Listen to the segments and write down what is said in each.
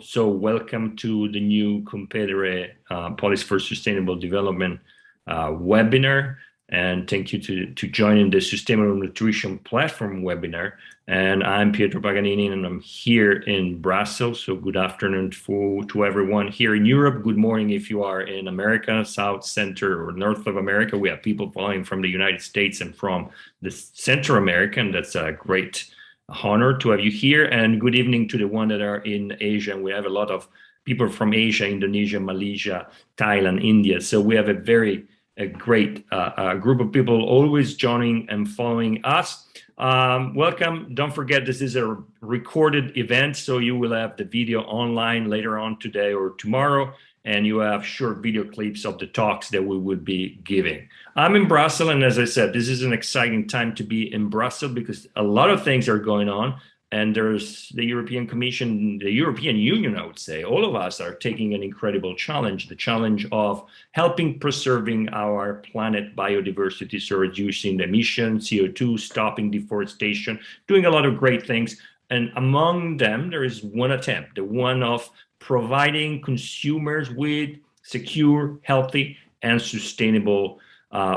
So welcome to the new Competere Policy for Sustainable Development webinar. And thank you to joining the Sustainable Nutrition Platform webinar. And I'm Pietro Paganini, and I'm here in Brussels. So good afternoon to everyone here in Europe. Good morning if you are in America, South, Center, or North of America. We have people following from the United States and from the Central America, and that's a great honor to have you here. And good evening to the one that are in Asia. And we have a lot of people from Asia, Indonesia, Malaysia, Thailand, India. So we have a great group of people always joining and following us. Welcome. Don't forget, this is a recorded event, so you will have the video online later on today or tomorrow, and you have short video clips of the talks that we would be giving. I'm in Brussels, and as I said, this is an exciting time to be in Brussels because a lot of things are going on. And there's the European Commission, the European Union, I would say, all of us are taking an incredible challenge, the challenge of helping preserving our planet biodiversity, so reducing the emissions, CO2, stopping deforestation, doing a lot of great things. And among them, there is one attempt, the one of providing consumers with secure, healthy, and sustainable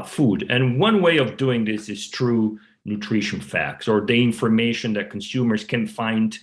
food. And one way of doing this is through nutrition facts, or the information that consumers can find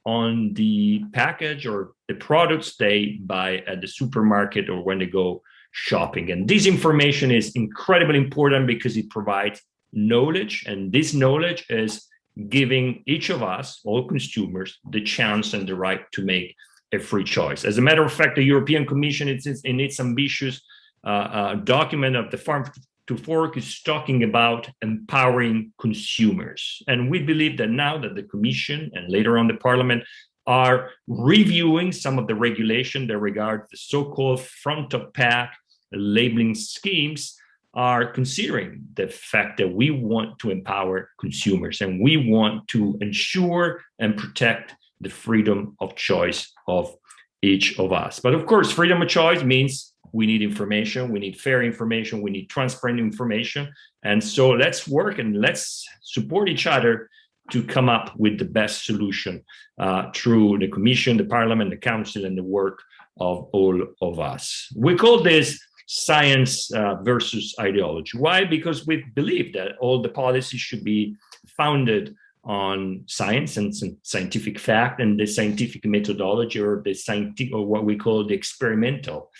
on the package or the products they buy at the supermarket or when they go shopping. And this information is incredibly important because it provides knowledge, and this knowledge is giving each of us, all consumers, the chance and the right to make a free choice. As a matter of fact, the European Commission, in its ambitious document of the Farm to Fork, is talking about empowering consumers. And we believe that now that the Commission and later on the Parliament are reviewing some of the regulation that regard the so-called front of pack labeling schemes, are considering the fact that we want to empower consumers and we want to ensure and protect the freedom of choice of each of us. But of course, freedom of choice means we need information, we need fair information, we need transparent information. And so let's work and let's support each other to come up with the best solution through the Commission, the Parliament, the Council, and the work of all of us. We call this science versus ideology. Why? Because we believe that all the policies should be founded on science and scientific fact and the scientific methodology, or the scientific, or what we call the experimental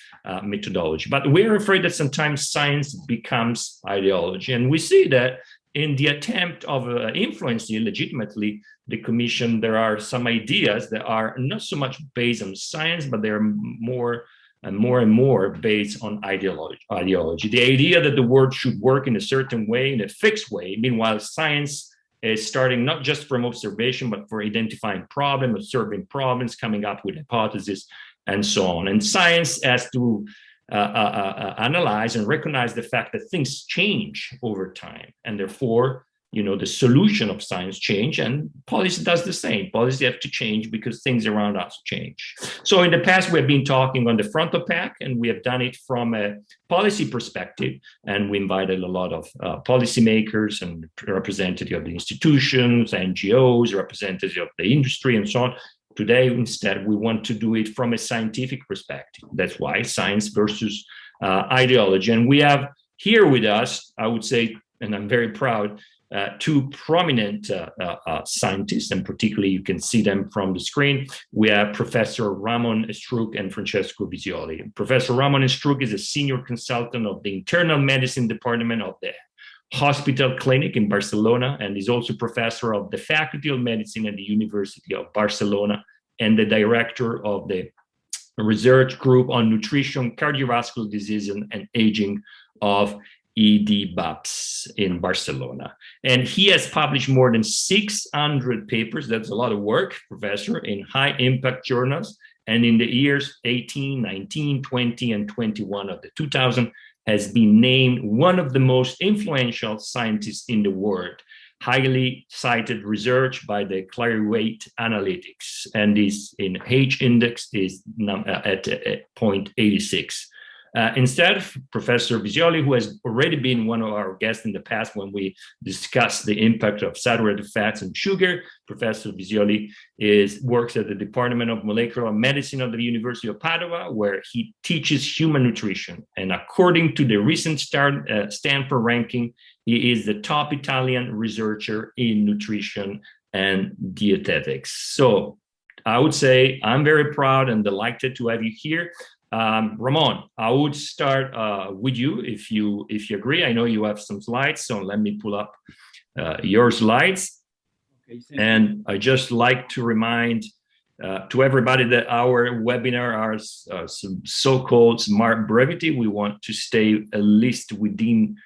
methodology. But we're afraid that sometimes science becomes ideology. And we see that in the attempt of influencing legitimately the Commission, there are some ideas that are not so much based on science, but they're more and more based on ideology. The idea that the world should work in a certain way, in a fixed way. Meanwhile, science is starting not just from observation, but for identifying problems, observing problems, coming up with hypotheses, and so on. And science has to analyze and recognize the fact that things change over time, and therefore, the solution of science change, and policy does the same. Policy have to change because things around us change. So in the past, we have been talking on the front of pack, and we have done it from a policy perspective, and we invited a lot of policymakers and representatives of the institutions, NGOs, representatives of the industry, and so on. Today, instead, we want to do it from a scientific perspective. That's why science versus ideology. And we have here with us, I would say, and I'm very proud, two prominent scientists, and particularly you can see them from the screen. We have Professor Ramon Estruch and Francesco Visioli. Professor Ramon Estruch is a senior consultant of the Internal Medicine Department of the Hospital Clinic in Barcelona, and is also professor of the Faculty of Medicine at the University of Barcelona, and the director of the research group on nutrition, cardiovascular disease, and aging of EDBAPS in Barcelona. And he has published more than 600 papers, that's a lot of work, professor, in high impact journals. And in the years 18, 19, 20, and 21 of the 2000, has been named one of the most influential scientists in the world. Highly cited research by the Clarivate Analytics, and is in H index is at 0.86. Instead, Professor Visioli, who has already been one of our guests in the past when we discussed the impact of saturated fats and sugar, Professor Visioli works at the Department of Molecular Medicine of the University of Padova, where he teaches human nutrition. And according to the recent Stanford ranking, he is the top Italian researcher in nutrition and dietetics. So I would say I'm very proud and delighted to have you here. Ramon, I would start with you if you agree. I know you have some slides, so let me pull up your slides. Okay, and I just like to remind to everybody that our webinar are some so-called smart brevity. We want to stay at least within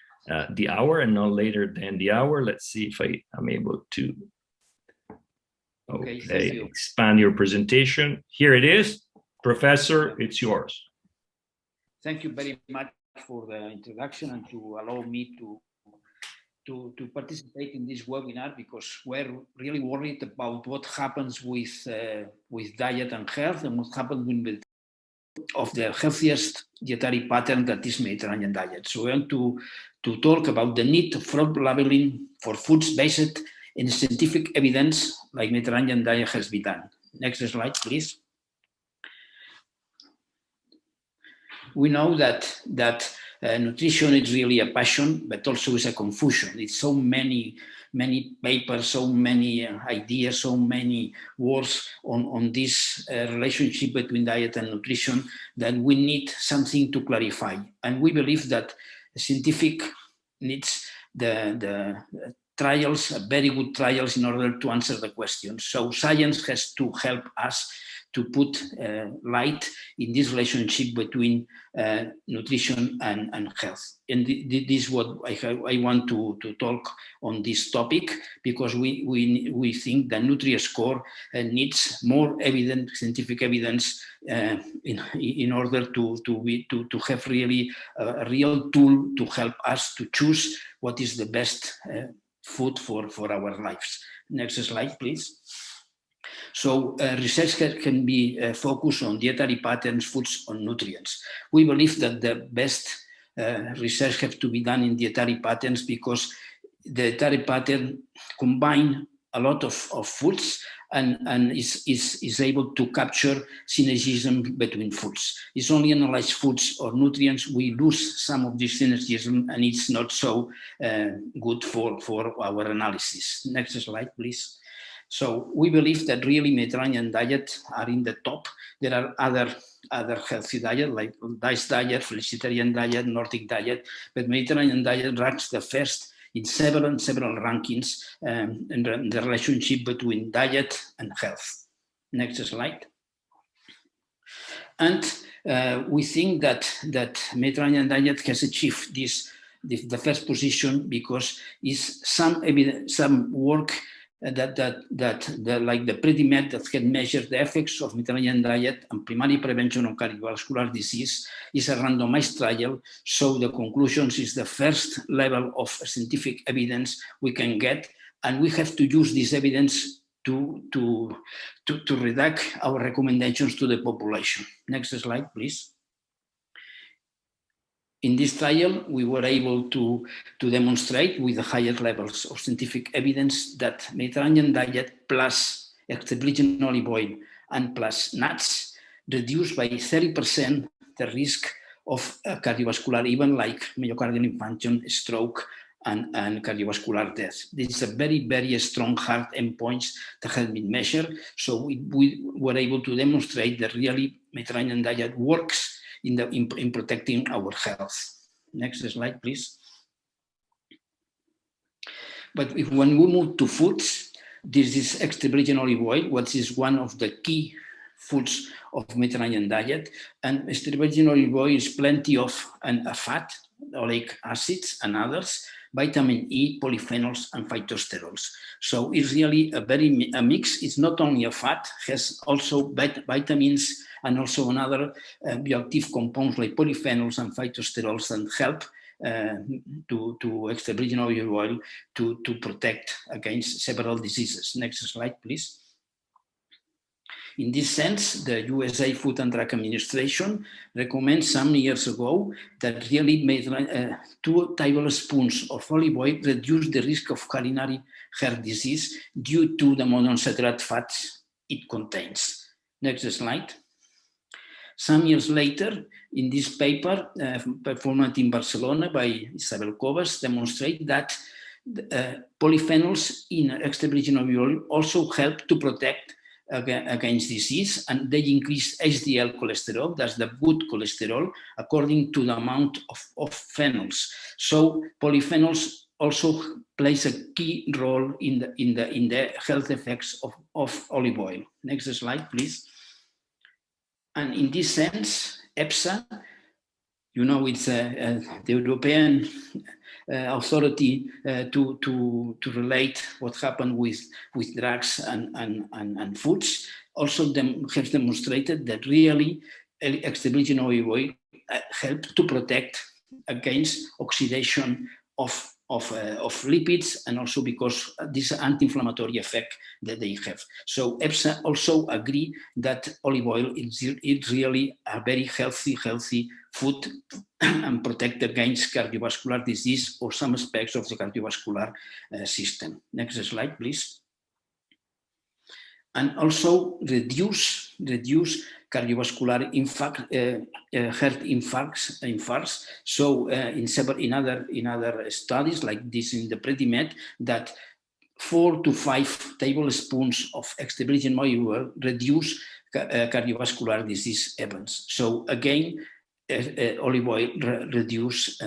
the hour and not later than the hour. Let's see if I'm able to expand your presentation. Here it is. Professor, it's yours. Thank you very much for the introduction and to allow me to participate in this webinar, because we're really worried about what happens with diet and health and what happens with of the healthiest dietary pattern that is Mediterranean diet. So we want to talk about the need of fraud labeling for foods based in scientific evidence like Mediterranean diet has been done. Next slide, please. We know that nutrition is really a passion, but also is a confusion. It's so many papers, so many ideas, so many words on this relationship between diet and nutrition that we need something to clarify. And we believe that scientific needs the trials, very good trials, in order to answer the question. So science has to help us to put light in this relationship between nutrition and health. And this is what I want to talk on this topic, because we think that Nutriscore needs more evidence, scientific evidence, in order to have really a real tool to help us to choose what is the best food for our lives. Next slide, please. So research can be focused on dietary patterns, foods, on nutrients. We believe that the best research has to be done in dietary patterns, because the dietary pattern combine a lot of foods and is able to capture synergism between foods. It's only analyze foods or nutrients, we lose some of this synergism, and it's not so good for our analysis. Next slide, please. So we believe that really Mediterranean diet are in the top. There are other healthy diet like Dice diet, flexitarian diet, Nordic diet, but Mediterranean diet ranks the first in several rankings in the relationship between diet and health. Next slide. And we think that Mediterranean diet has achieved the first position because is some work that like the PREDIMED that can measure the effects of Mediterranean diet and primary prevention of cardiovascular disease is a randomized trial. So the conclusions is the first level of scientific evidence we can get, and we have to use this evidence to redact our recommendations to the population. Next slide, please. In this trial, we were able to demonstrate with the higher levels of scientific evidence that Mediterranean diet plus extra virgin olive oil and plus nuts reduced by 30% the risk of cardiovascular event like myocardial infarction, stroke, and cardiovascular death. This is a very, very strong hard endpoints that have been measured. So we were able to demonstrate that really Mediterranean diet works in protecting our health. Next slide, please. But when we move to foods, this is extra virgin olive oil, which is one of the key foods of Mediterranean diet. And extra virgin olive oil is plenty of fat, oleic acids and others, vitamin E, polyphenols, and phytosterols. So it's really a mix. It's not only a fat, has also vitamins and also another bioactive compounds like polyphenols and phytosterols and help to extra virgin olive oil to protect against several diseases. Next slide, please. In this sense, the USA Food and Drug Administration recommends some years ago that really 2 tablespoons of olive oil reduce the risk of coronary heart disease due to the monounsaturated fats it contains. Next slide. Some years later, in this paper performed in Barcelona by Isabel Covas, demonstrate that polyphenols in extra virgin olive oil also help to protect against disease, and they increase HDL cholesterol, that's the good cholesterol, according to the amount of phenols. So polyphenols also plays a key role in the health effects of olive oil. Next slide, please. And in this sense, EFSA, you know, it's the European authority to relate what happened with drugs and foods, also has demonstrated that really extra virgin olive oil help to protect against oxidation of lipids, and also because this anti-inflammatory effect that they have. So EFSA also agree that olive oil is really a very healthy food and protect against cardiovascular disease or some aspects of the cardiovascular system. Next slide, please. And also reduce cardiovascular heart infarcts. So in other studies like this in the PREDIMED, that 4 to 5 tablespoons of extra virgin olive oil reduce cardiovascular disease events. So again, olive oil reduce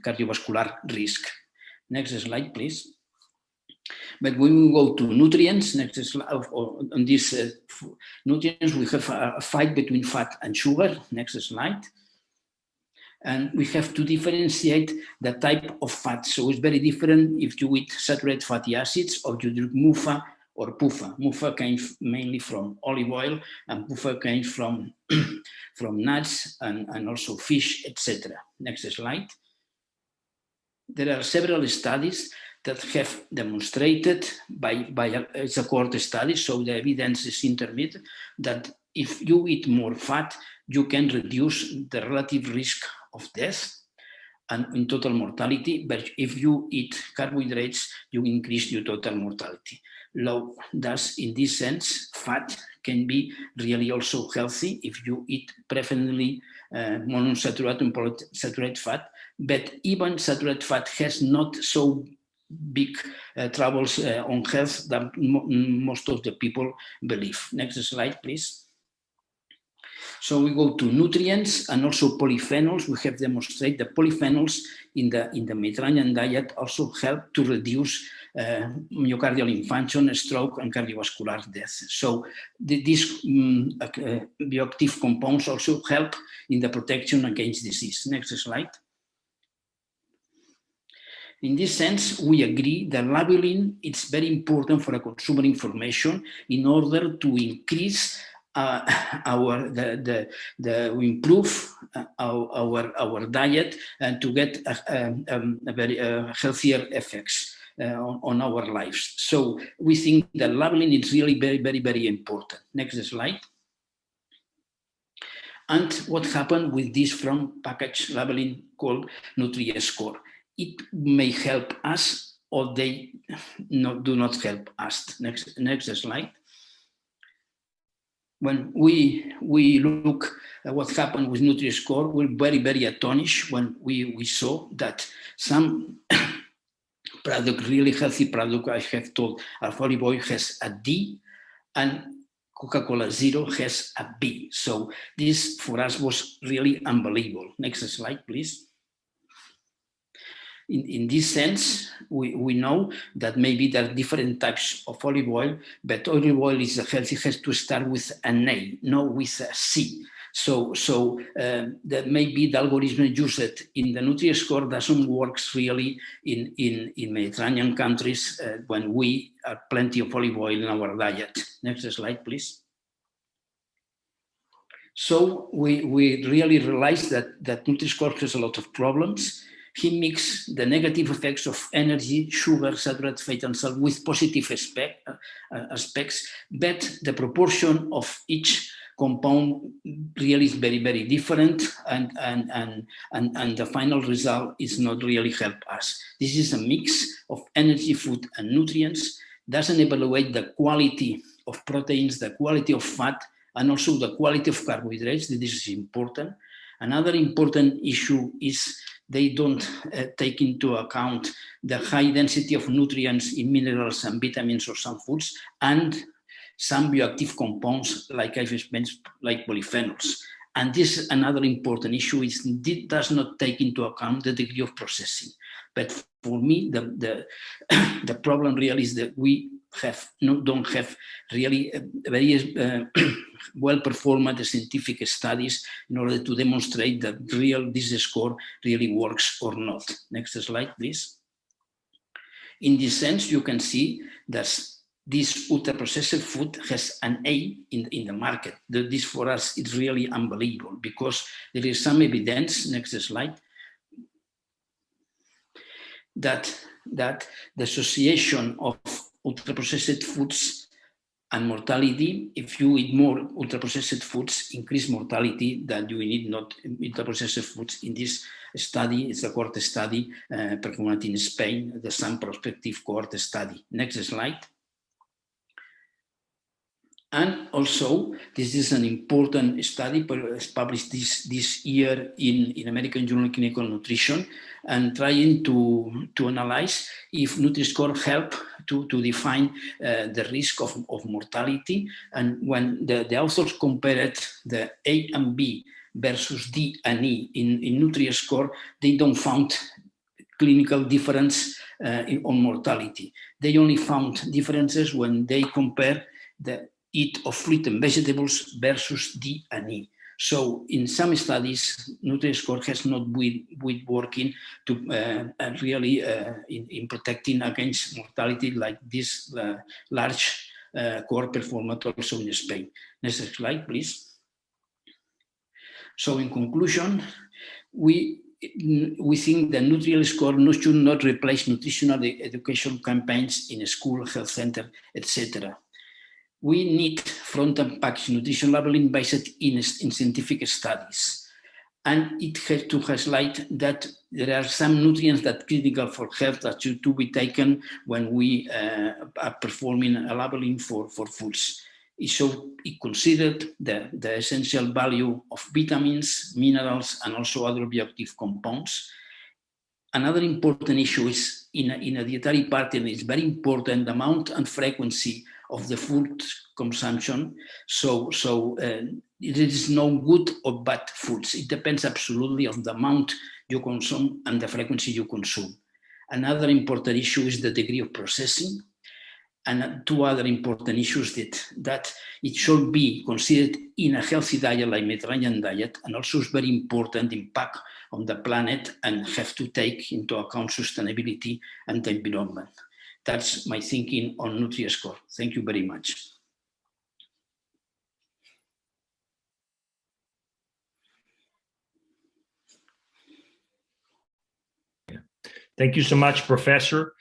cardiovascular risk. Next slide, please. But when we go to nutrients, next slide, on these nutrients, we have a fight between fat and sugar. Next slide. And we have to differentiate the type of fat. So it's very different if you eat saturated fatty acids or you drink MUFA or PUFA. MUFA came mainly from olive oil, and PUFA came from nuts and also fish, etc. Next slide. There are several studies that have demonstrated it's a cohort study, so the evidence is intermediate, that if you eat more fat, you can reduce the relative risk of death and in total mortality, but if you eat carbohydrates, you increase your total mortality. Thus, in this sense, fat can be really also healthy if you eat preferably monounsaturated and polyunsaturated fat, but even saturated fat has not so big troubles on health that most of the people believe. Next slide, please. So we go to nutrients and also polyphenols. We have demonstrated that polyphenols in the Mediterranean diet also help to reduce myocardial infarction, stroke, and cardiovascular death. So these bioactive compounds also help in the protection against disease. Next slide. In this sense, we agree that labeling is very important for a consumer information in order to increase improve our diet and to get a very healthier effects on our lives. So we think that labeling is really very important. Next slide. And what happened with this from package labeling called Nutriscore? It may help us, or they do not help us. Next slide. When we look at what happened with Nutriscore, we're very astonished when we saw that some product, really healthy product, I have told, olive oil has a D and Coca-Cola Zero has a B. So this for us was really unbelievable. Next slide, please. In this sense, we know that maybe there are different types of olive oil, but olive oil is healthy, has to start with an A, not with a C. So that maybe the algorithm used in the Nutriscore doesn't work really in Mediterranean countries when we have plenty of olive oil in our diet. Next slide, please. So we really realized that Nutriscore has a lot of problems. he mixed the negative effects of energy, sugar, saturated fat, and salt with positive aspects, but the proportion of each compound really is very, very different, and the final result is not really help us. This is a mix of energy, food, and nutrients. Doesn't evaluate the quality of proteins, the quality of fat, and also the quality of carbohydrates. This is important. Another important issue is they don't take into account the high density of nutrients in minerals and vitamins or some foods, and some bioactive compounds, like I've mentioned, like polyphenols. And this is another important issue, is it does not take into account the degree of processing. But for me, the problem really is that we don't have really very well-performed scientific studies in order to demonstrate that this score really works or not. Next slide, please. In this sense, you can see that this ultra-processed food has an A in the market. This for us is really unbelievable, because there is some evidence, next slide, that the association of ultra-processed foods and mortality, if you eat more ultra-processed foods, increase mortality than you eat not ultra-processed foods. In this study, it's a cohort study performed in Spain, the some prospective cohort study. Next slide. And also, this is an important study published this year in American Journal of Clinical Nutrition, and trying to analyze if Nutriscore help to define the risk of mortality. And when the authors compared the A and B versus D and E in Nutriscore, they don't found clinical difference on mortality. They only found differences when they compare the eat of fruit and vegetables versus D and E. So in some studies, Nutriscore has not been working to really in protecting against mortality, like this large cohort performed also in Spain. Next slide, please. So in conclusion, we think that Nutriscore should not replace nutritional education campaigns in a school, health center, etc. We need front and package nutrition labeling based in scientific studies. And it has to highlight that there are some nutrients that are critical for health that should to be taken when we are performing a labeling for foods. It considered the essential value of vitamins, minerals, and also other bioactive compounds. Another important issue is in a dietary pattern, it's very important the amount and frequency of the food consumption. So there is no good or bad foods. It depends absolutely on the amount you consume and the frequency you consume. Another important issue is the degree of processing. And two other important issues that it should be considered in a healthy diet like Mediterranean diet, and also is very important impact on the planet and have to take into account sustainability and the environment. That's my thinking on Nutriscore. Thank you very much. Thank you so much, Professor,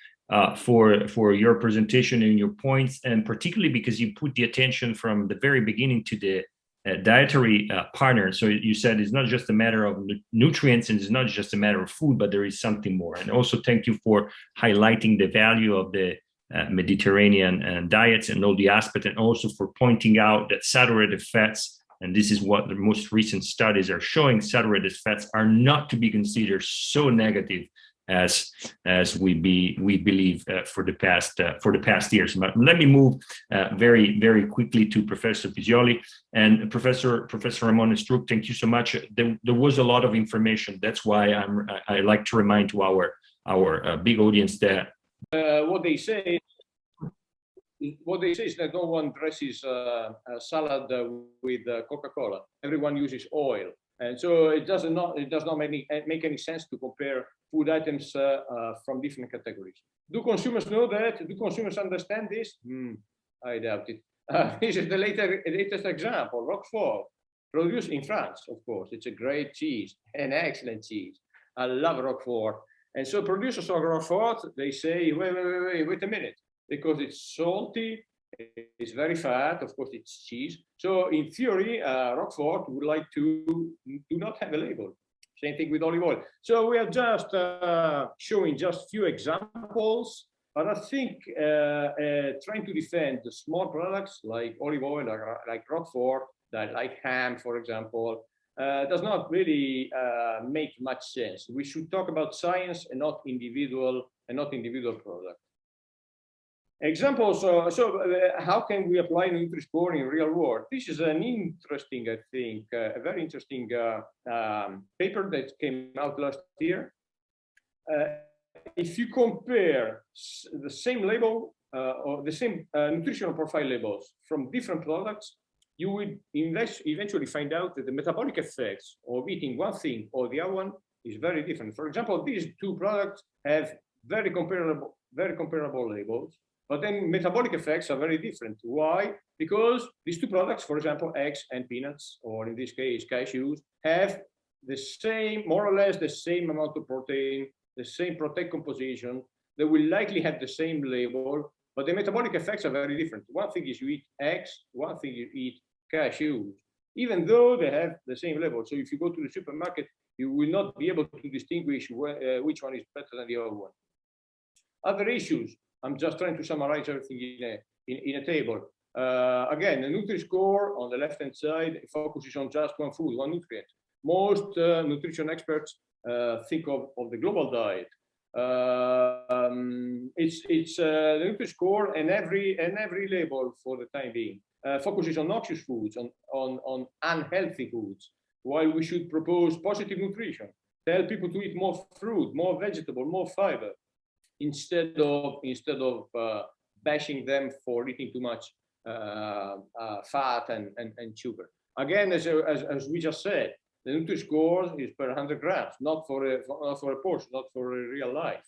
for your presentation and your points, and particularly because you put the attention from the very beginning to the dietary pattern. So you said it's not just a matter of nutrients and it's not just a matter of food, but there is something more. And also thank you for highlighting the value of the Mediterranean diets and all the aspects, and also for pointing out that saturated fats, and this is what the most recent studies are showing, saturated fats are not to be considered so negative as we believe for the past years. But let me move very quickly to Professor Visioli and Professor Ramon Estruch. Thank you so much. There was a lot of information. That's why I like to remind to our big audience that what they say is that no one dresses a salad with Coca-Cola. Everyone uses oil. And so it does not make any sense to compare food items from different categories. Do consumers know that? Do consumers understand this? I doubt it. This is the latest example, Roquefort, produced in France, of course. It's a great cheese, an excellent cheese. I love Roquefort. And so producers of Roquefort, they say, wait a minute, because it's salty, it's very fat, of course it's cheese. So in theory, Roquefort would like to do not have a label. Same thing with olive oil. So we are just showing just few examples, but I think trying to defend the small products like olive oil, like Roquefort, like ham, for example, does not really make much sense. We should talk about science and not individual products. Examples. How can we apply Nutriscore in real world? This is an interesting, I think, a very interesting paper that came out last year. If you compare the same label or the same nutritional profile labels from different products, you would eventually find out that the metabolic effects of eating one thing or the other one is very different. For example, these two products have very comparable labels, but then metabolic effects are very different. Why? Because these two products, for example, eggs and peanuts, or in this case, cashews, have the same, more or less the same amount of protein, the same protein composition. They will likely have the same label, but the metabolic effects are very different. One thing is you eat eggs, one thing you eat cashews, even though they have the same label. So if you go to the supermarket, you will not be able to distinguish which one is better than the other one. Other issues, I'm just trying to summarize everything in a table. Again, the Nutriscore on the left-hand side focuses on just one food, one nutrient. Most nutrition experts think of the global diet. It's the Nutriscore and every label for the time being focuses on noxious foods, on unhealthy foods, while we should propose positive nutrition, tell people to eat more fruit, more vegetable, more fiber, instead of bashing them for eating too much fat and sugar. Again, as we just said, the Nutri-Score is per 100 grams, not for a portion, not for a real life.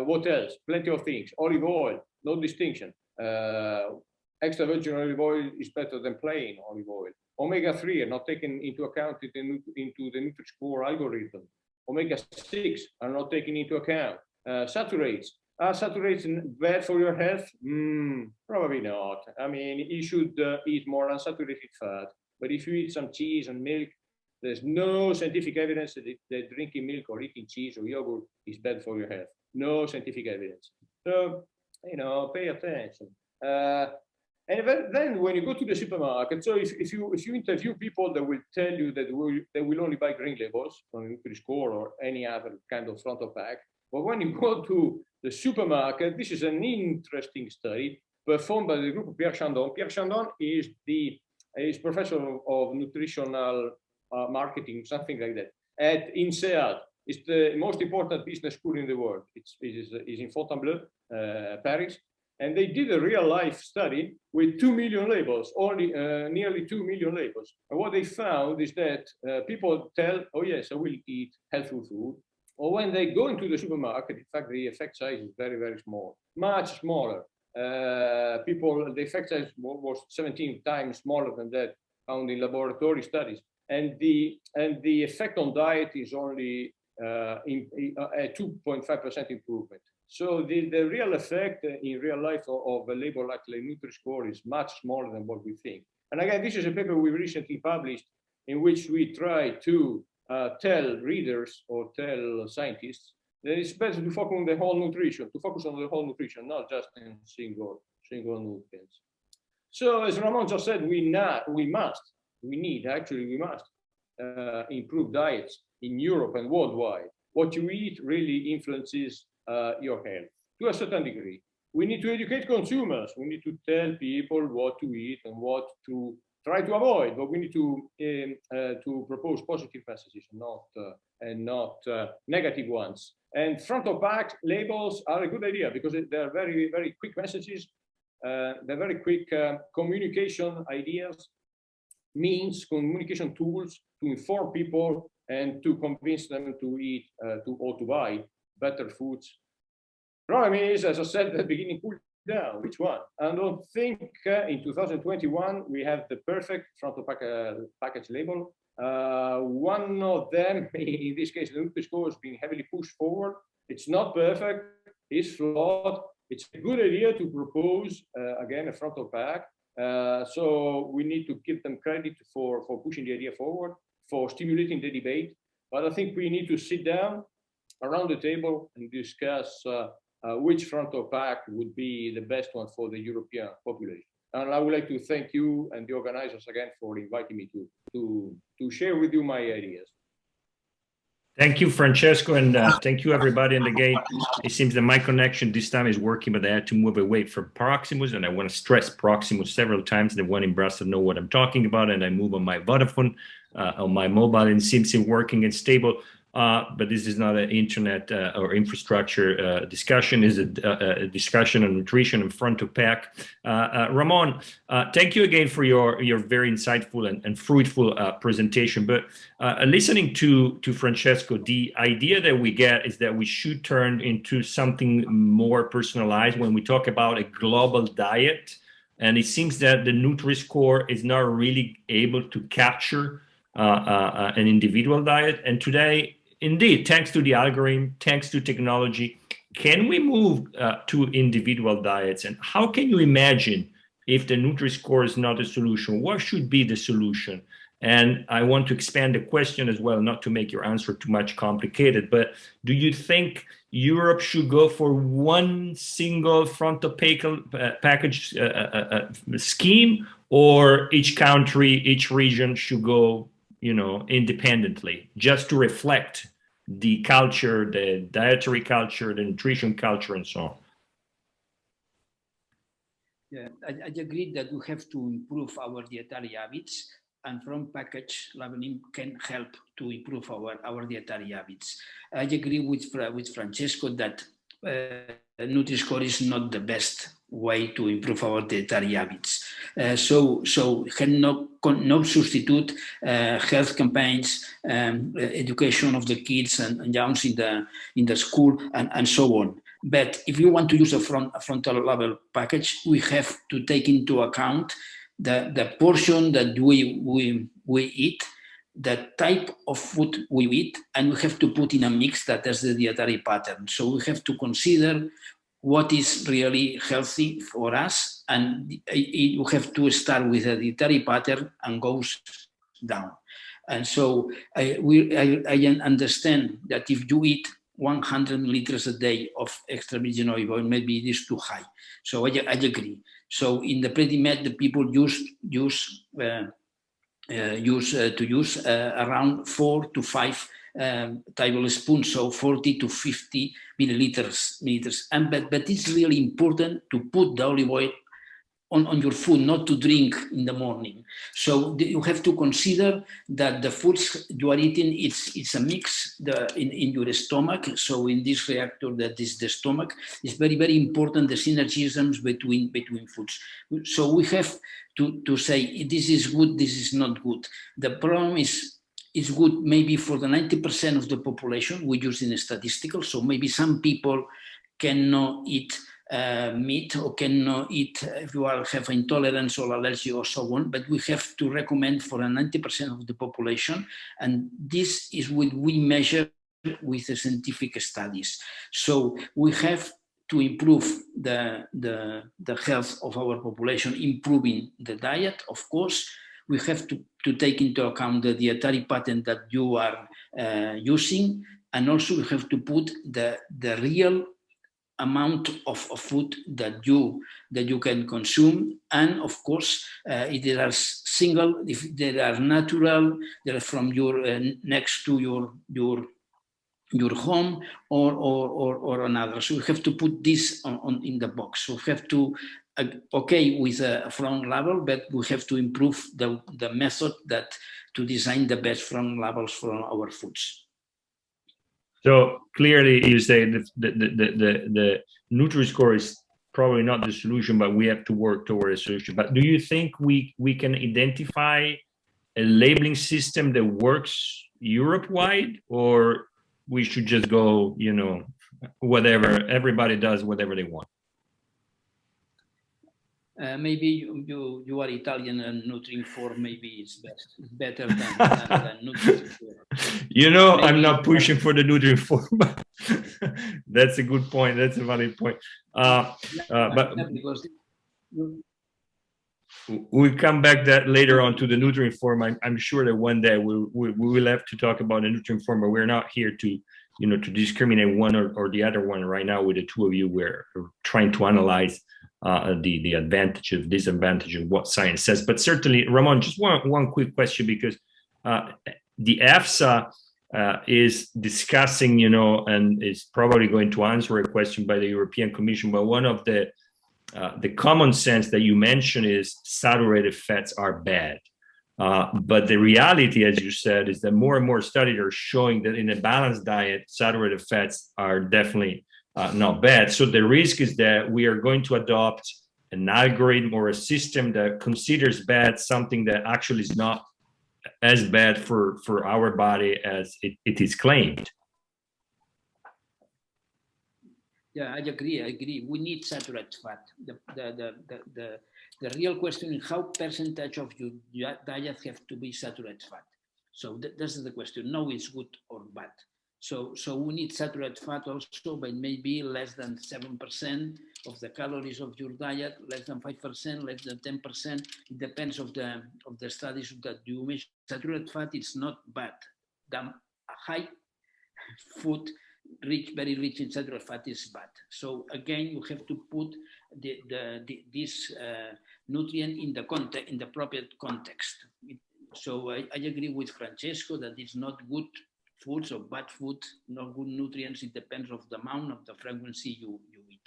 What else? Plenty of things. Olive oil, no distinction. Extra virgin olive oil is better than plain olive oil. Omega-3 are not taken into account into the Nutri-Score algorithm. Omega-6 are not taken into account. Saturates. Are saturates bad for your health? Probably not. I mean, you should eat more unsaturated fat. But if you eat some cheese and milk, there's no scientific evidence that drinking milk or eating cheese or yogurt is bad for your health. No scientific evidence. So, pay attention. And then when you go to the supermarket, so if you interview people, they will tell you that they will only buy green labels from Nutri-Score or any other kind of front of pack. But when you go to the supermarket, this is an interesting study performed by the group of Pierre Chandon. Pierre Chandon is professor of nutritional marketing, something like that, at INSEAD. It's the most important business school in the world. It is in Fontainebleau, Paris. And they did a real life study with 2 million labels, only nearly 2 million labels. And what they found is that people tell, oh yes, I will eat healthful food. Or when they go into the supermarket, in fact, the effect size is very, very small, much smaller. The effect size was 17 times smaller than that found in laboratory studies. And the effect on diet is only a 2.5% improvement. So the real effect in real life of a label like the Nutri-Score is much smaller than what we think. And again, this is a paper we recently published in which we try to tell readers or tell scientists that it's better to focus on the whole nutrition, not just in single nutrients. So as Ramon just said, we must improve diets in Europe and worldwide. What you eat really influences your health to a certain degree. We need to educate consumers. We need to tell people what to eat and what to try to avoid, but we need to propose positive messages and not negative ones. And front of pack labels are a good idea because they are very, very quick messages. They're very quick communication ideas, communication tools to inform people and to convince them to eat or to buy better foods. Problem is, as I said at the beginning, cool down. Which one? I don't think in 2021 we have the perfect front of package label. One of them, in this case, the Nutriscore, has been heavily pushed forward. It's not perfect, it's flawed. It's a good idea to propose, again, a frontal pack. So we need to give them credit for pushing the idea forward, for stimulating the debate. But I think we need to sit down around the table and discuss which frontal pack would be the best one for the European population. And I would like to thank you and the organizers again for inviting me to share with you my ideas. Thank you, Francesco, and thank you, everybody in the gate. It seems that my connection this time is working, but I had to move away from Proximus, and I want to stress Proximus several times. The one in Brussels know what I'm talking about, and I move on my Vodafone, on my mobile, and it seems to be working and stable. But this is not an internet or infrastructure discussion. It's a discussion on nutrition and front to pack. Ramon, thank you again for your very insightful and fruitful presentation. But listening to Francesco, the idea that we get is that we should turn into something more personalized when we talk about a global diet. And it seems that the Nutriscore is not really able to capture an individual diet. And today, indeed, thanks to the algorithm, thanks to technology, can we move to individual diets? And how can you imagine if the Nutri-Score is not a solution? What should be the solution? And I want to expand the question as well, not to make your answer too much complicated, but do you think Europe should go for one single frontal package scheme, or each country, each region should go, independently, just to reflect the culture, the dietary culture, the nutrition culture, and so on? Yeah, I agree that we have to improve our dietary habits, and from package labeling can help to improve our dietary habits. I agree with Francesco that Nutri-Score is not the best way to improve our dietary habits. So can no substitute health campaigns, education of the kids and young in the school and so on. But if you want to use a frontal label package, we have to take into account the portion that we eat, the type of food we eat, and we have to put in a mix that is the dietary pattern. So we have to consider what is really healthy for us, and we have to start with a dietary pattern and goes down. And so I understand that if you eat 100 milliliters a day of extra virgin olive oil, maybe it is too high. So I agree. So in the Predimed, the people use around 4 to 5 tablespoons, so 40 to 50 milliliters. But it's really important to put the olive oil on your food, not to drink in the morning. So you have to consider that the foods you are eating, it's a mix in your stomach. So in this reactor that is the stomach, it's very, very important, the synergisms between foods. So we have to say, this is good, this is not good. The problem is good maybe for the 90% of the population. We use in statistical, so maybe some people cannot eat meat or cannot eat if you have intolerance or allergy or so on, but we have to recommend for a 90% of the population, and this is what we measure with the scientific studies. So we have to improve the health of our population, improving the diet, of course. We have to take into account the dietary pattern that you are using, and also we have to put the real amount of food that you can consume. And of course, if there are single, if there are natural, there are from your next to your home or another. So we have to put this in the box. So we have to okay with a front label, but we have to improve the method to design the best front labels for our foods. So clearly, you say the Nutri-Score is probably not the solution, but we have to work toward a solution. But do you think we can identify a labeling system that works Europe-wide, or we should just go, whatever, everybody does whatever they want? Maybe you are Italian and Nutrinform maybe is best. It's better than Nutrinform. You know, maybe I'm not pushing for the Nutrinform, but that's a good point. That's a valid point. But because we'll come back that later on to the Nutrinform. I'm sure that one day we will have to talk about the Nutrinform, but we're not here to, you know, to discriminate one or the other one. Right now, with the two of you, we're trying to analyze the advantages, disadvantages of what science says. But certainly, Ramon, just one quick question, because the EFSA is discussing, you know, and is probably going to answer a question by the European Commission. But one of the common sense that you mentioned is saturated fats are bad. But the reality, as you said, is that more and more studies are showing that in a balanced diet, saturated fats are definitely not bad. So the risk is that we are going to adopt an algorithm or a system that considers bad something that actually is not as bad for our body as it is claimed. Yeah, I agree. We need saturated fat. The real question is how percentage of your diet have to be saturated fat. So this is the question. No, it's good or bad. So we need saturated fat also, but maybe less than 7% of the calories of your diet, less than 5%, less than 10%. It depends of the studies that you make. Saturated fat is not bad. The high food very rich in saturated fat is bad. So again, you have to put this nutrient in the proper context. So I agree with Francesco that it's not good foods or bad food, not good nutrients. It depends of the amount of the frequency you eat.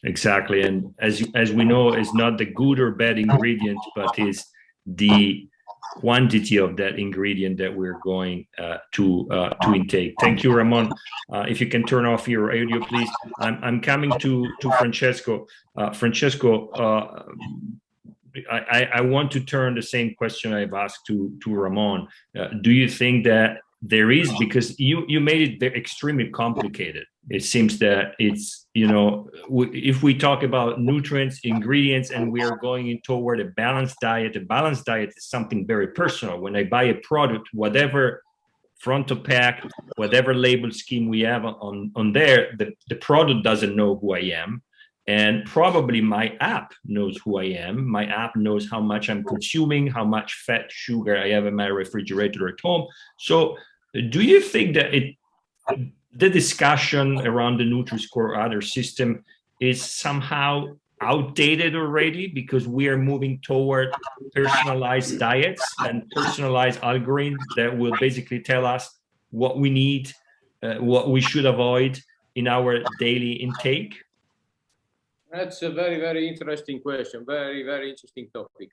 Exactly, and as we know, it's not the good or bad ingredient, but is the quantity of that ingredient that we're going to intake. Thank you, Ramon. If you can turn off your audio, please. I'm coming to Francesco. Francesco, I want to turn the same question I've asked to Ramon. Do you think that there is, because you made it extremely complicated. It seems that it's, you know, if we talk about nutrients, ingredients, and we are going toward a balanced diet is something very personal. When I buy a product, whatever front of pack, whatever label scheme we have on there, the product doesn't know who I am. And probably my app knows who I am. My app knows how much I'm consuming, how much fat, sugar I have in my refrigerator at home. So do you think that the discussion around the Nutriscore or other system is somehow outdated already, because we are moving toward personalized diets and personalized algorithms that will basically tell us what we need, what we should avoid in our daily intake? That's a very, very interesting question. Very, very interesting topic.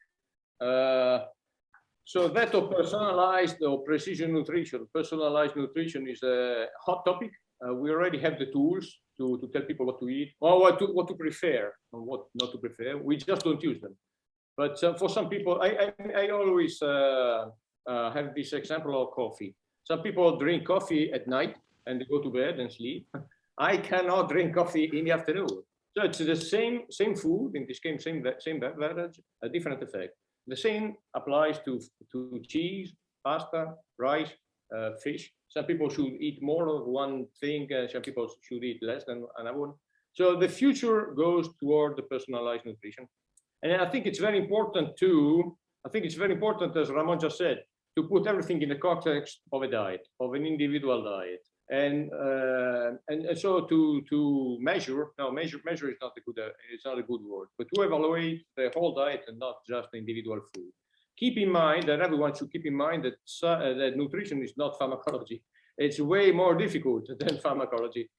So that of personalized or precision nutrition, personalized nutrition is a hot topic. We already have the tools to tell people what to eat or what to prefer or what not to prefer. We just don't use them. But for some people, I always have this example of coffee. Some people drink coffee at night and they go to bed and sleep. I cannot drink coffee in the afternoon. So it's the same food, in this case, same beverage, a different effect. The same applies to cheese, pasta, rice, fish. Some people should eat more of one thing, some people should eat less than another one. So the future goes toward the personalized nutrition. And I think it's very important as Ramon just said, to put everything in the context of a diet, of an individual diet. And so to measure is not a good word, but to evaluate the whole diet and not just the individual food. Keep in mind that everyone should keep in mind that that nutrition is not pharmacology. It's way more difficult than pharmacology.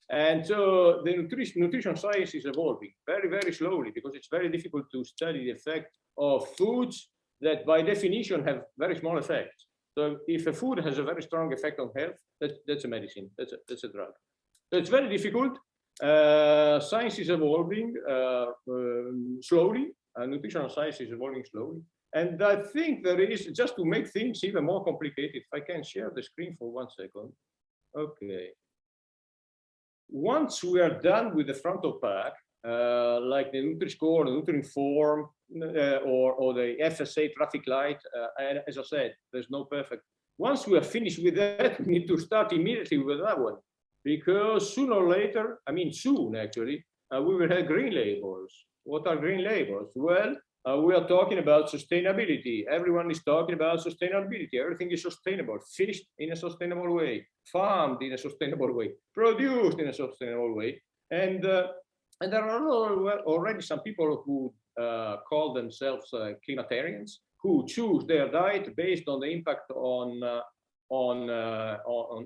And so the nutrition science is evolving very, very slowly, because it's very difficult to study the effect of foods that by definition have very small effects. So if a food has a very strong effect on health, that's a medicine, that's a drug. So it's very difficult. Science is evolving slowly. Nutritional science is evolving slowly. And I think there is, just to make things even more complicated, if I can share the screen for 1 second. Okay. Once we are done with the frontal pack, like the Nutriscore, the Nutri-Inform, or the FSA traffic light. And as I said, there's no perfect. Once we are finished with that, we need to start immediately with that one, because sooner or later, I mean soon actually, we will have green labels. What are green labels? Well, we are talking about sustainability. Everyone is talking about sustainability. Everything is sustainable, fished in a sustainable way, farmed in a sustainable way, produced in a sustainable way. And there are already some people who call themselves climatarians, who choose their diet based on the impact on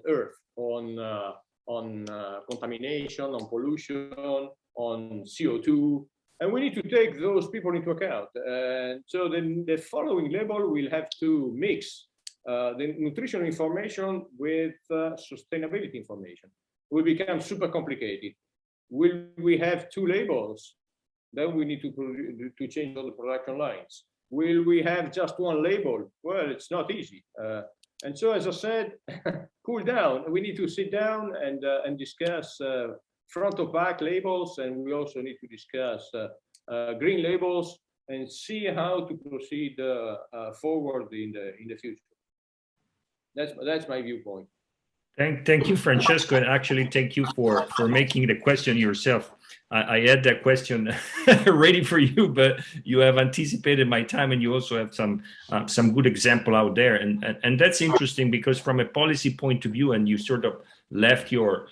Earth, on contamination, on pollution, on CO2. And we need to take those people into account. And so then the following label will have to mix the nutritional information with sustainability information. It will become super complicated. Will we have two labels? Then we need to change all the production lines. Will we have just one label? Well, it's not easy. And so, as I said, cool down. We need to sit down and discuss front of back labels, and we also need to discuss green labels and see how to proceed forward in the future. That's my viewpoint. Thank you, Francesco, and actually thank you for making the question yourself. I had that question ready for you, but you have anticipated my time, and you also have some good example out there, and that's interesting because from a policy point of view, and you sort of left your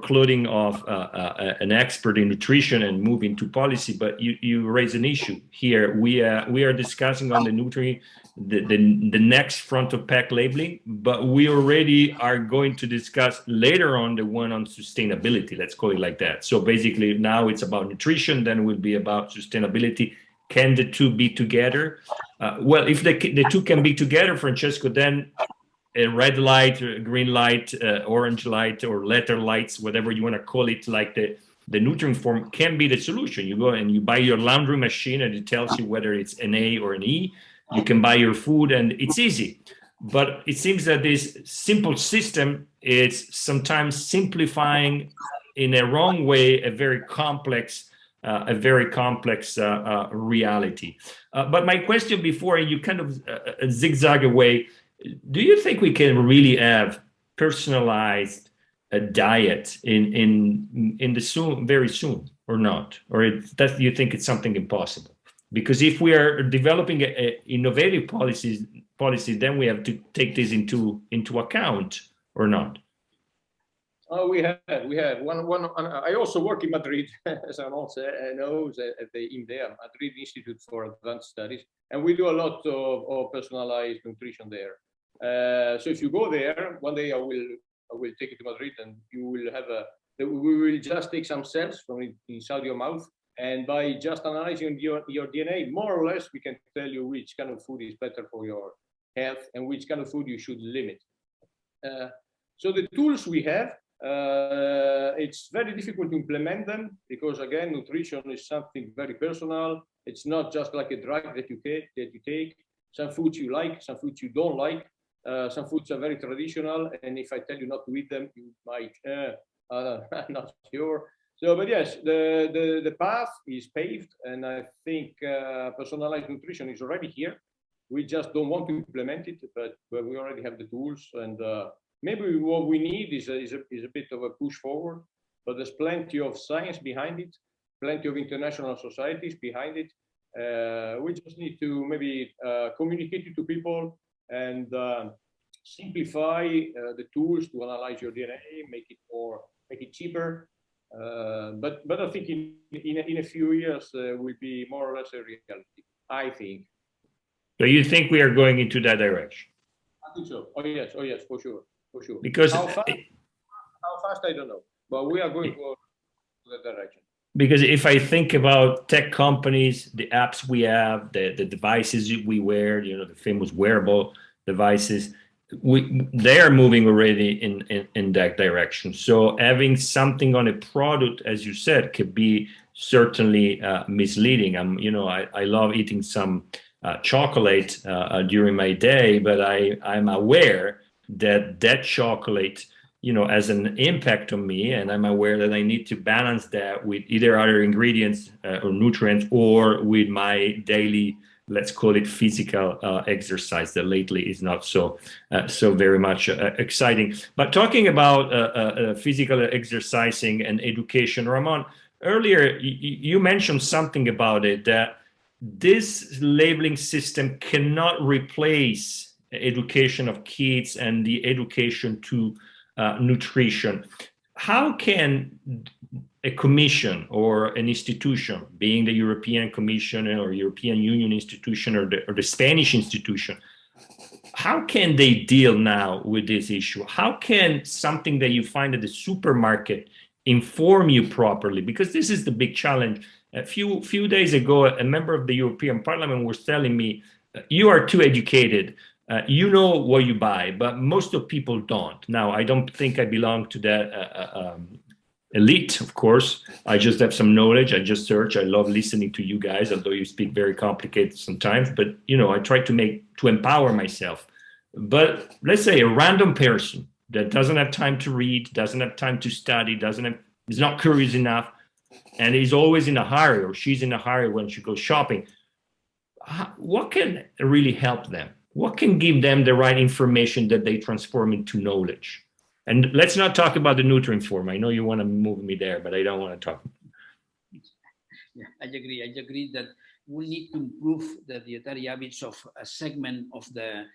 clothing of an expert in nutrition and move into policy, but you raise an issue here. We are discussing on the next front of pack labeling, but we already are going to discuss later on the one on sustainability. Let's call it like that. So basically now it's about nutrition, then will be about sustainability. Can the two be together? Well, if the two can be together, Francesco, then a red light, green light, orange light, or letter lights, whatever you want to call it, like the Nutri-Inform can be the solution. You go and you buy your laundry machine and it tells you whether it's an A or an E. You can buy your food and it's easy. But it seems that this simple system is sometimes simplifying in a wrong way a very complex reality. But my question before, you kind of zigzag away, do you think we can really have personalized a diet in the very soon or not? Or do you think it's something impossible? Because if we are developing an innovative policy, then we have to take this into account or not. Oh, we have one. I also work in Madrid, as Ramon knows, at the IMDEA, Madrid Institute for Advanced Studies, and we do a lot of personalized nutrition there. So if you go there one day, I will take you to Madrid, and you will have we will just take some cells from inside your mouth, and by just analyzing your DNA, more or less, we can tell you which kind of food is better for your health and which kind of food you should limit. So the tools we have, it's very difficult to implement them because, again, nutrition is something very personal. It's not just like a drug that you take. Some foods you like, some foods you don't like. Some foods are very traditional, and if I tell you not to eat them, you might, I'm not sure. So, but yes, the path is paved, and I think personalized nutrition is already here. We just don't want to implement it, but we already have the tools, and maybe what we need is a bit of a push forward, but there's plenty of science behind it, plenty of international societies behind it. We just need to maybe communicate it to people and simplify the tools to analyze your DNA, make it cheaper. But I think in a few years will be more or less a reality, I think. So you think we are going into that direction? I think so. Oh yes, for sure. Because how fast I don't know, but we are going to that direction. Because if I think about tech companies, the apps we have, the devices we wear, the famous wearable devices, they are moving already in that direction. So having something on a product, as you said, could be certainly misleading. I love eating some chocolate during my day, but I'm aware that chocolate as an impact on me, and I'm aware that I need to balance that with either other ingredients or nutrients, or with my daily, let's call it physical exercise that lately is not so very much exciting. But talking about physical exercising and education, Ramon, earlier you mentioned something about it, that this labeling system cannot replace education of kids and the education to nutrition. How can a commission or an institution, being the European Commission or European Union institution or the Spanish institution, how can they deal now with this issue? How can something that you find at the supermarket inform you properly? Because this is the big challenge. A few days ago, a member of the European Parliament was telling me, you are too educated. You know what you buy, but most of people don't. Now, I don't think I belong to that elite, of course. I just have some knowledge. I just search. I love listening to you guys, although you speak very complicated sometimes. But, I try to empower myself. But let's say a random person that doesn't have time to read, doesn't have time to study, is not curious enough, and is always in a hurry, or she's in a hurry when she goes shopping. What can really help them? What can give them the right information that they transform into knowledge? And let's not talk about the nutrient form. I know you want to move me there, but I don't want to talk. Yeah, I agree. I agree that we need to improve the dietary habits of a segment of the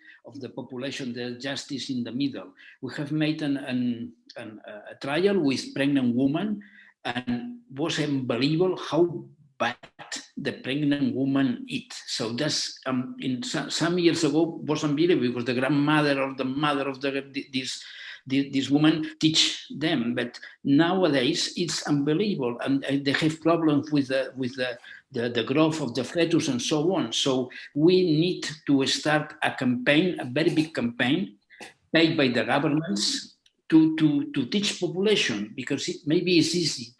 population that just is in the middle. We have made a trial with pregnant women, and was unbelievable how bad the pregnant woman eat. So that's in some years ago was unbelievable, because the grandmother or the mother of this woman teach them. But nowadays it's unbelievable, and they have problems with the growth of the fetus and so on. So we need to start a campaign, a very big campaign, paid by the governments, to teach population, because maybe it's easy,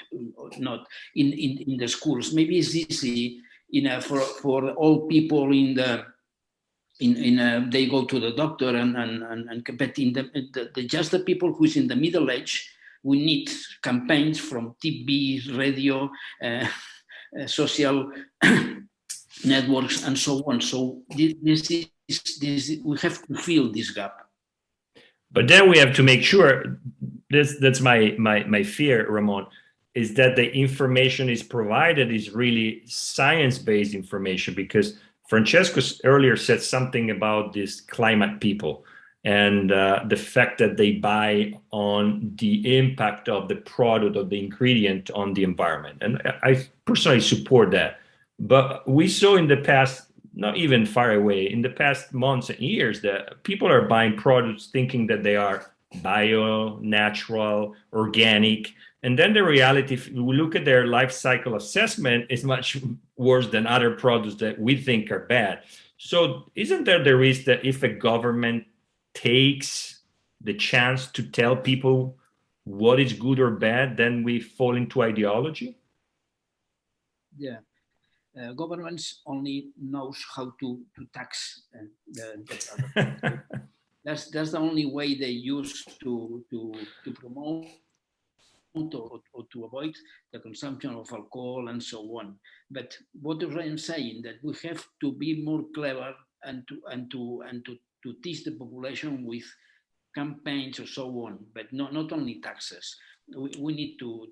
not in the schools. Maybe it's easy for all people they go to the doctor but just the people who's in the middle age, we need campaigns from TV, radio, social networks, and so on. So this we have to fill this gap. But then we have to make sure, that's my fear, Ramon, is that the information is provided is really science-based information, because Francesco earlier said something about this climate people and the fact that they buy on the impact of the product, of the ingredient on the environment. And I personally support that. But we saw in the past, not even far away, in the past months and years, that people are buying products thinking that they are bio, natural, organic. And then the reality, if we look at their life cycle assessment, is much worse than other products that we think are bad. So isn't there the risk that if a government takes the chance to tell people what is good or bad, then we fall into ideology? Yeah. Governments only knows how to tax the product. That's the only way they use to promote or to avoid the consumption of alcohol and so on. But what I'm saying, that we have to be more clever and to teach the population with campaigns or so on, but not only taxes. We need to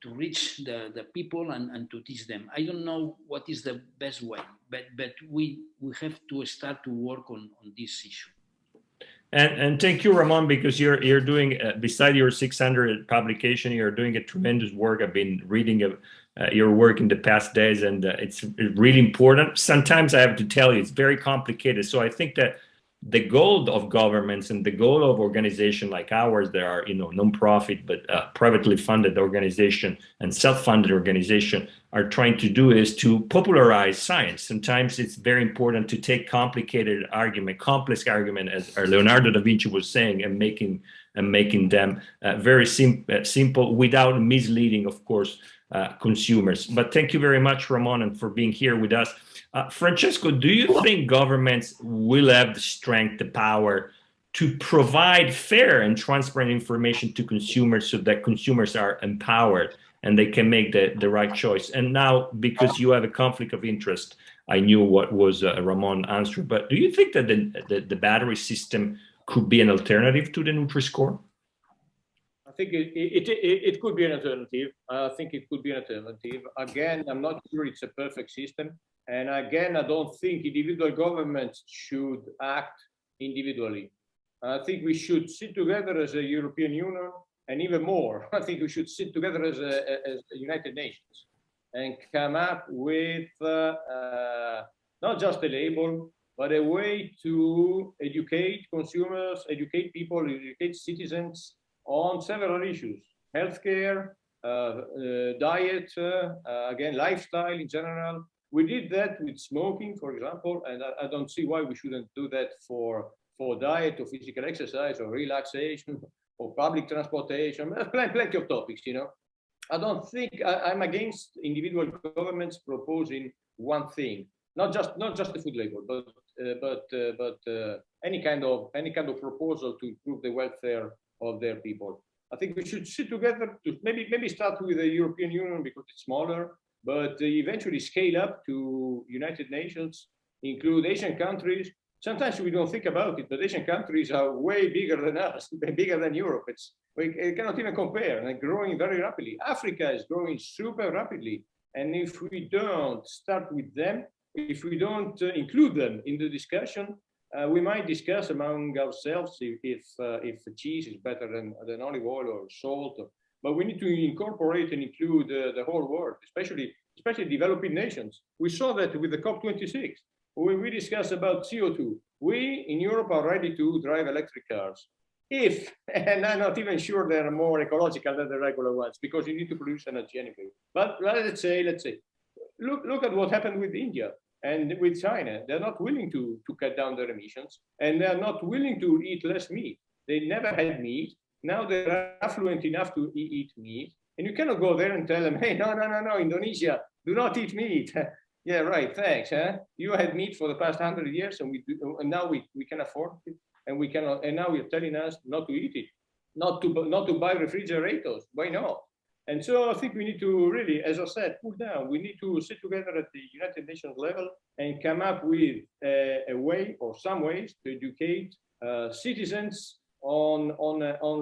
reach the people and to teach them. I don't know what is the best way, but we have to start to work on this issue. And thank you, Ramon, because you're doing, beside your 600 publication, you're doing a tremendous work. I've been reading your work in the past days, and it's really important. Sometimes I have to tell you, it's very complicated. So I think that the goal of governments and the goal of organizations like ours that are, non-profit, but privately funded organization and self-funded organization are trying to do is to popularize science. Sometimes it's very important to take complicated argument, complex argument, as Leonardo da Vinci was saying, and making them very simple without misleading, of course, consumers. But thank you very much, Ramon, and for being here with us. Francesco, do you think governments will have the strength, the power to provide fair and transparent information to consumers so that consumers are empowered and they can make the right choice. And now, because you have a conflict of interest, I knew what was Ramon Estruch, but do you think that the battery system could be an alternative to the Nutriscore? I think it could be an alternative. I think it could be an alternative. Again, I'm not sure it's a perfect system. And again, I don't think individual governments should act individually. I think we should sit together as a European Union, and even more, I think we should sit together as a United Nations and come up with not just a label, but a way to educate consumers, educate people, educate citizens on several issues: healthcare, diet, again, lifestyle in general. We did that with smoking, for example, and I don't see why we shouldn't do that for diet or physical exercise or relaxation or public transportation. Plenty of topics, you know. I don't think I'm against individual governments proposing one thing, not just the food label, but any kind of proposal to improve the welfare of their people. I think we should sit together to maybe start with the European Union because it's smaller, but eventually scale up to United Nations, include Asian countries. Sometimes we don't think about it, but Asian countries are way bigger than us, bigger than Europe. We cannot even compare, and they're growing very rapidly. Africa is growing super rapidly. And if we don't start with them, if we don't include them in the discussion, we might discuss among ourselves if cheese is better than olive oil or salt. But we need to incorporate and include the whole world, especially developing nations. We saw that with the COP26. When we discuss about CO2, we in Europe are ready to drive electric cars. And I'm not even sure they're more ecological than the regular ones because you need to produce energy anyway. But let's say, look at what happened with India and with China. They're not willing to cut down their emissions, and they're not willing to eat less meat. They never had meat. Now they're affluent enough to eat meat. And you cannot go there and tell them, hey, no, Indonesia, do not eat meat. Yeah, right, thanks. You had meat for the past 100 years, and now we can afford it, and now you're telling us not to eat it, not to buy refrigerators. Why not? And so I think we need to really, as I said, cool down. We need to sit together at the United Nations level and come up with a way or some ways to educate citizens on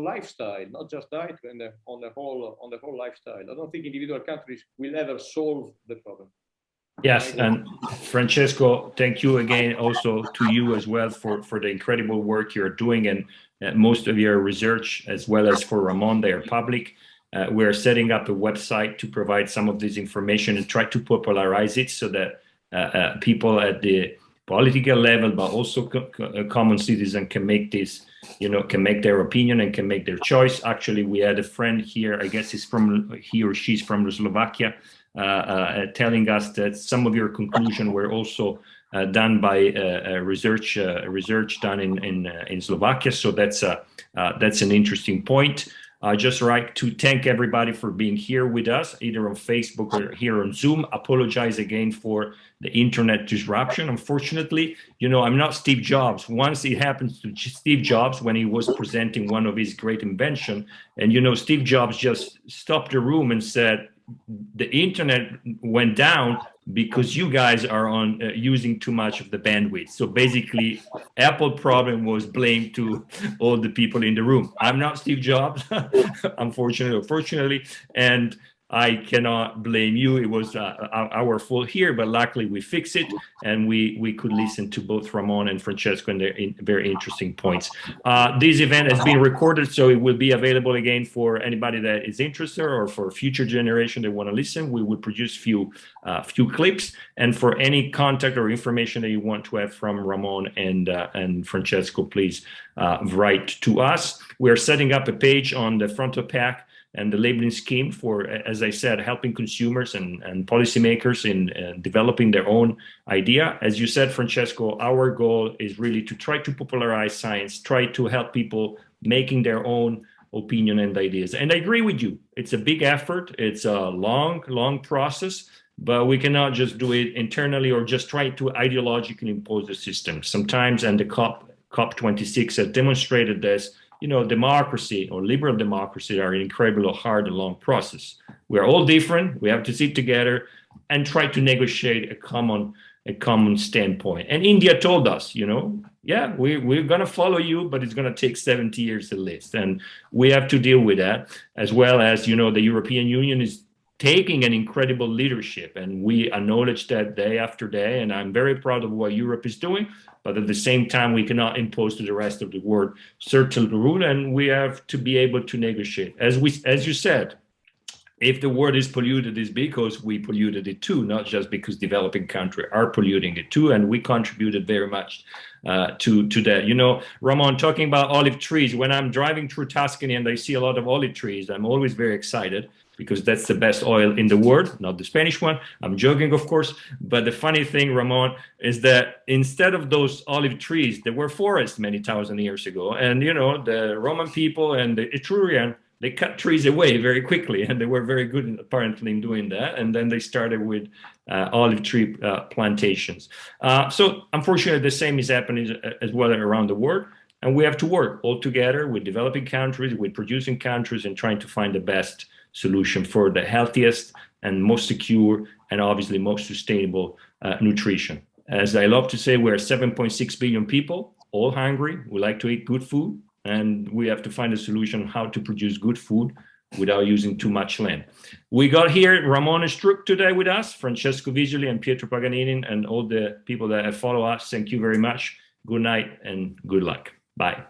lifestyle, not just diet, and on the whole lifestyle. I don't think individual countries will ever solve the problem. Yes, and Francesco, thank you again also to you as well for the incredible work you're doing, and most of your research, as well as for Ramon, they are public. We're setting up a website to provide some of this information and try to popularize it so that people at the political level, but also a common citizen can make this, can make their opinion and can make their choice. Actually, we had a friend here, I guess he or she's from Slovakia, telling us that some of your conclusions were also done by research done in Slovakia. So that's an interesting point. I just like to thank everybody for being here with us, either on Facebook or here on Zoom. Apologize again for the internet disruption. Unfortunately, I'm not Steve Jobs. Once it happens to Steve Jobs when he was presenting one of his great inventions, and Steve Jobs just stopped the room and said, the internet went down because you guys are using too much of the bandwidth. So basically, Apple problem was blamed to all the people in the room. I'm not Steve Jobs, unfortunately or fortunately, and I cannot blame you. It was our fault here, but luckily we fixed it, and we could listen to both Ramon and Francesco and their very interesting points. This event has been recorded, so it will be available again for anybody that is interested or for future generation that want to listen. We will produce few clips, and for any contact or information that you want to have from Ramon and Francesco, please write to us. We're setting up a page on the front of pack and the labeling scheme for, as I said, helping consumers and policymakers in developing their own idea. As you said, Francesco, our goal is really to try to popularize science, try to help people making their own opinion and ideas. And I agree with you. It's a big effort. It's a long process, but we cannot just do it internally or just try to ideologically impose the system. Sometimes, and the COP COP26 has demonstrated this. Democracy or liberal democracy are an incredibly hard and long process. We are all different. We have to sit together and try to negotiate a common standpoint. And India told us, yeah, we're going to follow you, but it's going to take 70 years at least. And we have to deal with that, as well as, the European Union is taking an incredible leadership, and we acknowledge that day after day. And I'm very proud of what Europe is doing, but at the same time, we cannot impose to the rest of the world certain rule, and we have to be able to negotiate. As you said, if the world is polluted, it's because we polluted it too, not just because developing countries are polluting it too, and we contributed very much to that. Ramon, talking about olive trees, when I'm driving through Tuscany and I see a lot of olive trees, I'm always very excited, because that's the best oil in the world, not the Spanish one. I'm joking, of course. But the funny thing, Ramon, is that instead of those olive trees, there were forests many thousand years ago. And, the Roman people and the Etrurian, they cut trees away very quickly. And they were very good, apparently, in doing that. And then they started with olive tree plantations. So unfortunately, the same is happening as well around the world. And we have to work all together with developing countries, with producing countries, and trying to find the best solution for the healthiest and most secure and obviously most sustainable nutrition. As I love to say, we're 7.6 billion people, all hungry. We like to eat good food, and we have to find a solution how to produce good food without using too much land. We got here Ramon Estruch today with us, Francesco Visioli and Pietro Paganini, and all the people that have followed us. Thank you very much. Good night and good luck. Bye.